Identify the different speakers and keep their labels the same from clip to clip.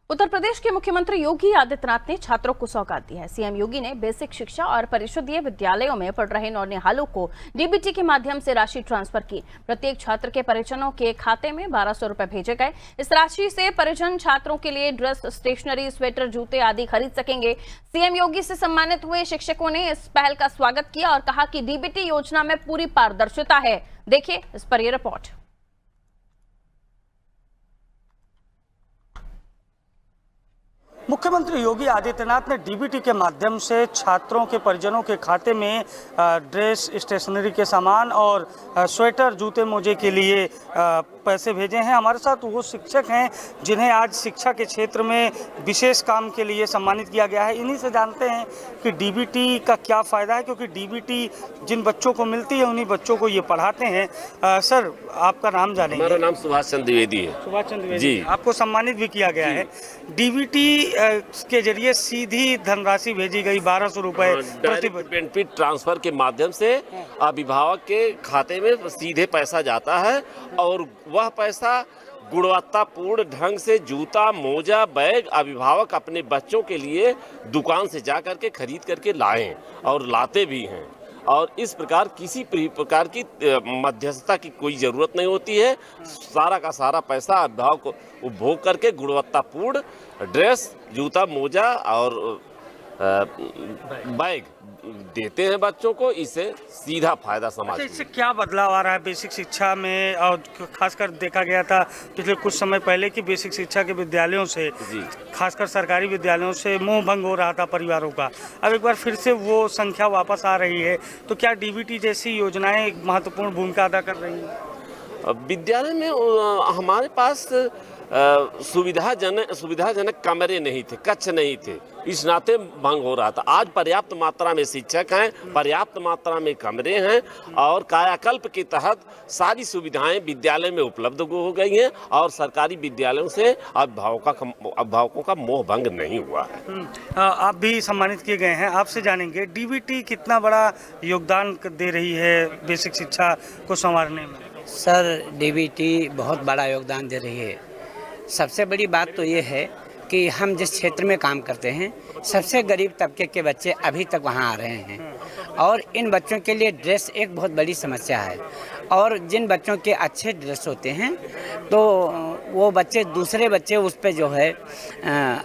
Speaker 1: उत्तर प्रदेश के मुख्यमंत्री योगी आदित्यनाथ ने छात्रों को सौगात दी है। सीएम योगी ने बेसिक शिक्षा और परिषदीय विद्यालयों में पढ़ रहे नौनिहालों को डीबीटी के माध्यम से राशि ट्रांसफर की। प्रत्येक छात्र के परिजनों के खाते में 1200 रुपए भेजे गए। इस राशि से परिजन छात्रों के लिए ड्रेस, स्टेशनरी, स्वेटर, जूते आदि खरीद सकेंगे। सीएम योगी से सम्मानित हुए शिक्षकों ने इस पहल का स्वागत किया और कहा कि डीबीटी योजना में पूरी पारदर्शिता है। देखिए इस पर यह रिपोर्ट।
Speaker 2: मुख्यमंत्री योगी आदित्यनाथ ने डीबीटी के माध्यम से छात्रों के परिजनों के खाते में ड्रेस, स्टेशनरी के सामान और स्वेटर, जूते, मोजे के लिए पैसे भेजे हैं। हमारे साथ वो शिक्षक हैं जिन्हें आज शिक्षा के क्षेत्र में विशेष काम के लिए सम्मानित किया गया है। इन्हीं से जानते हैं कि डीबीटी का क्या फ़ायदा है, क्योंकि डीबीटी जिन बच्चों को मिलती है उन्हीं बच्चों को ये पढ़ाते हैं। सर, आपका नाम जानेंगे?
Speaker 3: मेरा नाम सुभाष चंद्र द्विवेदी है।
Speaker 2: सुभाष चंद्र द्विवेदी
Speaker 3: जी,
Speaker 2: आपको सम्मानित भी किया गया है। डीबीटी के जरिए सीधी धनराशि भेजी गई 1200 रुपए
Speaker 3: बेनिफिट ट्रांसफर के माध्यम से अभिभावक के खाते में सीधे पैसा जाता है और वह पैसा गुणवत्तापूर्ण ढंग से जूता, मोजा, बैग अभिभावक अपने बच्चों के लिए दुकान से जा करके खरीद करके लाएं और लाते भी हैं। और इस प्रकार किसी प्रकार की मध्यस्थता की कोई ज़रूरत नहीं होती है। सारा का सारा पैसा अभिभावक को उपभोग करके गुणवत्तापूर्ण ड्रेस, जूता, मोजा और बैग देते हैं बच्चों को। इससे सीधा फायदा समाज।
Speaker 2: इससे क्या बदलाव आ रहा है बेसिक शिक्षा में? और खासकर देखा गया था पिछले कुछ समय पहले कि बेसिक शिक्षा के विद्यालयों से, खासकर सरकारी विद्यालयों से मोह भंग हो रहा था परिवारों का। अब एक बार फिर से वो संख्या वापस आ रही है, तो क्या डीबीटी जैसी योजनाएं महत्वपूर्ण भूमिका अदा कर रही हैं?
Speaker 3: विद्यालय में हमारे पास सुविधाजनक कमरे नहीं थे, कक्ष नहीं थे, इस नाते भंग हो रहा था। आज पर्याप्त मात्रा में शिक्षक हैं, पर्याप्त मात्रा में कमरे हैं और कायाकल्प के तहत सारी सुविधाएं विद्यालय में उपलब्ध हो गई हैं और सरकारी विद्यालयों से अभिभावकों का मोह भंग नहीं हुआ है।
Speaker 2: आप भी सम्मानित किए गए हैं। आपसे जानेंगे डीबीटी कितना बड़ा योगदान दे रही है बेसिक शिक्षा को संवारने में?
Speaker 4: सर, डीबीटी बहुत बड़ा योगदान दे रही है। सबसे बड़ी बात तो ये है कि हम जिस क्षेत्र में काम करते हैं, सबसे गरीब तबके के बच्चे अभी तक वहाँ आ रहे हैं और इन बच्चों के लिए ड्रेस एक बहुत बड़ी समस्या है। और जिन बच्चों के अच्छे ड्रेस होते हैं तो वो बच्चे, दूसरे बच्चे उस पे जो है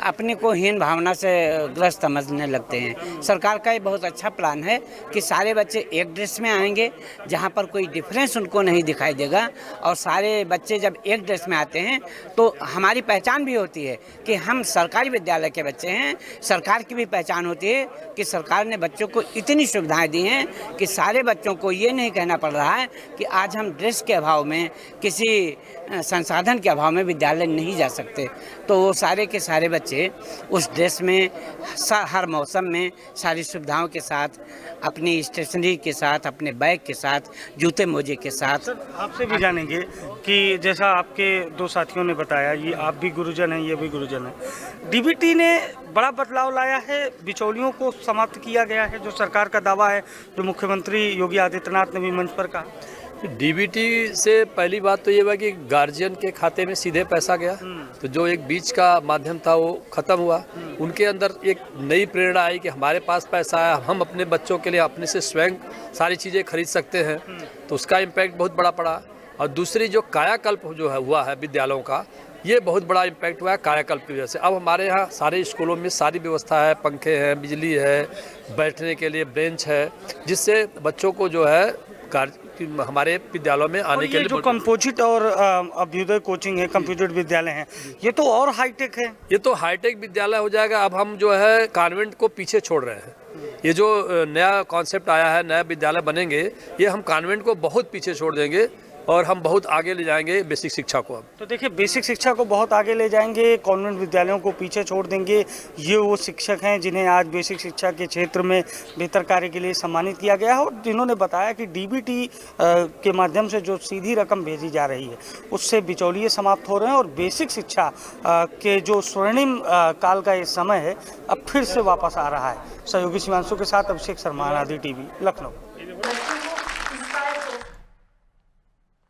Speaker 4: अपने को हीन भावना से ग्रस्त समझने लगते हैं। सरकार का ये बहुत अच्छा प्लान है कि सारे बच्चे एक ड्रेस में आएंगे जहाँ पर कोई डिफरेंस उनको नहीं दिखाई देगा। और सारे बच्चे जब एक ड्रेस में आते हैं तो हमारी पहचान भी होती है कि हम सरकारी विद्यालय के बच्चे हैं। सरकार की भी पहचान होती है कि सरकार ने बच्चों को इतनी सुविधाएं दी हैं कि सारे बच्चों को ये नहीं कहना पड़ रहा है कि आज हम ड्रेस के अभाव में, किसी संसाधन के अभाव में विद्यालय नहीं जा सकते। तो वो सारे के सारे बच्चे उस ड्रेस में हर मौसम में सारी सुविधाओं के साथ, अपनी स्टेशनरी के साथ, अपने बैग के साथ, जूते मोजे के साथ।
Speaker 2: आपसे भी जानेंगे कि जैसा आपके दो साथियों ने बताया, ये आप भी गुरुजन हैं, ये भी गुरुजन हैं, डीबीटी ने बड़ा बदलाव लाया है, बिचौलियों को समाप्त किया गया है, जो सरकार का दावा है, जो मुख्यमंत्री योगी आदित्यनाथ ने भी मंच पर कहा।
Speaker 5: डीबीटी से पहली बात तो ये हुआ कि गार्जियन के खाते में सीधे पैसा गया, तो जो एक बीच का माध्यम था वो ख़त्म हुआ। उनके अंदर एक नई प्रेरणा आई कि हमारे पास पैसा है, हम अपने बच्चों के लिए अपने से स्वयं सारी चीज़ें खरीद सकते हैं, तो उसका इम्पैक्ट बहुत बड़ा पड़ा। और दूसरी जो कायाकल्प जो है हुआ है विद्यालयों का, ये बहुत बड़ा इम्पैक्ट हुआ है कायाकल्प की वजह से। अब हमारे यहाँ सारे स्कूलों में सारी व्यवस्था है, पंखे हैं, बिजली है, बैठने के लिए बेंच है, जिससे बच्चों को जो है हमारे विद्यालयों में आने के लिए
Speaker 2: जो कंपोजिट और अभ्युदय कोचिंग है, कंप्यूटर विद्यालय हैं, ये तो और हाईटेक है।
Speaker 5: ये तो हाईटेक विद्यालय हो जाएगा। अब हम जो है कॉन्वेंट को पीछे छोड़ रहे हैं। ये जो नया कॉन्सेप्ट आया है, नया विद्यालय बनेंगे, ये हम कॉन्वेंट को बहुत पीछे छोड़ देंगे और हम बहुत आगे ले जाएंगे बेसिक शिक्षा को। अब
Speaker 2: तो देखिए, बेसिक शिक्षा को बहुत आगे ले जाएंगे, कॉन्वेंट विद्यालयों को पीछे छोड़ देंगे। ये वो शिक्षक हैं जिन्हें आज बेसिक शिक्षा के क्षेत्र में बेहतर कार्य के लिए सम्मानित किया गया है और जिन्होंने बताया कि डीबीटी के माध्यम से जो सीधी रकम भेजी जा रही है उससे बिचौलिए समाप्त हो रहे हैं और बेसिक शिक्षा के जो स्वर्णिम काल का ये समय है अब फिर से वापस आ रहा है। सहयोगी शिवांशु के साथ अभिषेक शर्मा, आदि टीवी, लखनऊ।